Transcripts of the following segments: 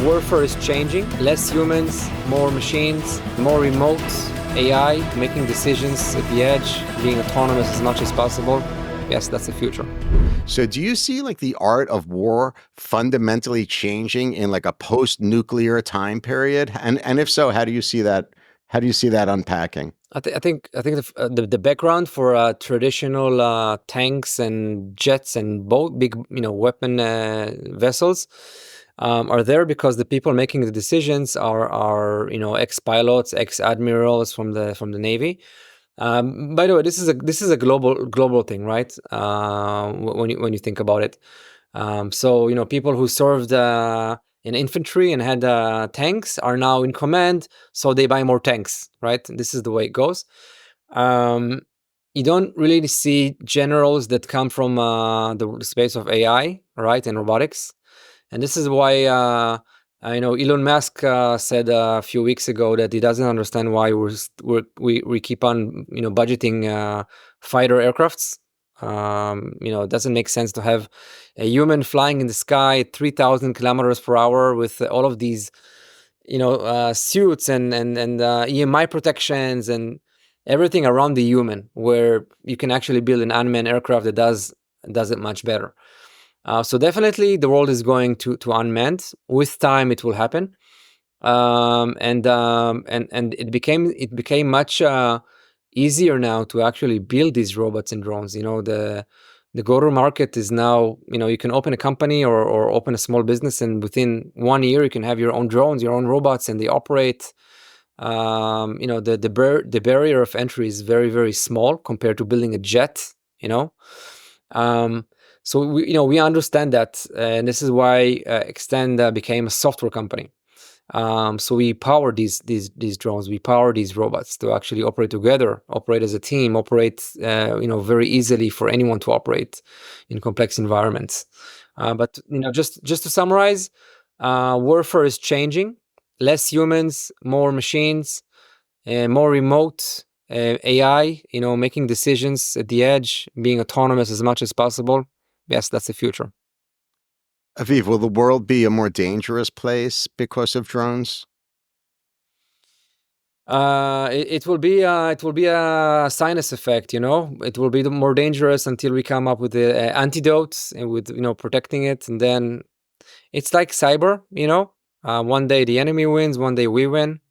Warfare is changing. Less humans, more machines, more remote AI, making decisions at the edge, being autonomous as much as possible. Yes, that's the future. So do you see like the art of war fundamentally changing in like a post-nuclear time period? And if so, how do you see that? How do you see that unpacking? I think the background for traditional tanks and jets and big weapon vessels are there because the people making the decisions are ex-pilots, ex-admirals from the Navy. By the way, this is a global thing, right? When you think about it, so people who served in infantry and had tanks are now in command, so they buy more tanks, right? This is the way it goes. You don't really see generals that come from the space of AI, right, and robotics, and this is why I know Elon Musk said a few weeks ago that he doesn't understand why we keep on budgeting fighter aircrafts. It doesn't make sense to have a human flying in the sky at 3,000 kilometers per hour with all of these suits and EMI protections and everything around the human, where you can actually build an unmanned aircraft that does it much better. So definitely the world is going to unmanned. With time it will happen, and it became much easier now to actually build these robots and drones. The go-to market is now, you can open a company or open a small business, and within 1 year you can have your own drones, your own robots, and they operate. The barrier of entry is very, very small compared to building a jet. So we understand that, and this is why XTEND became a software company. So we power these drones, we power these robots to actually operate together, operate as a team, operate very easily for anyone to operate in complex environments. But just to summarize, warfare is changing. Less humans, more machines, more remote AI. Making decisions at the edge, being autonomous as much as possible. Yes, that's the future. Aviv, will the world be a more dangerous place because of drones? It will be a sinus effect. It will be more dangerous until we come up with the antidotes and with protecting it, and then it's like cyber. One day the enemy wins, one day we win.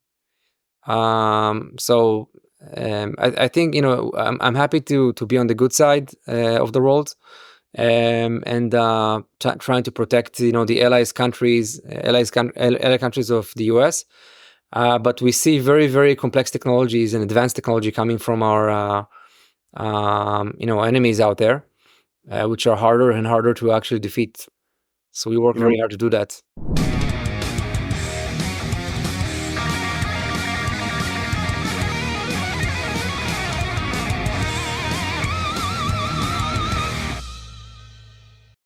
So I think I'm happy to be on the good side of the world. And trying to protect the ally countries of the US, but we see very, very complex technologies and advanced technology coming from our enemies out there, which are harder and harder to actually defeat. So we work very hard to do that.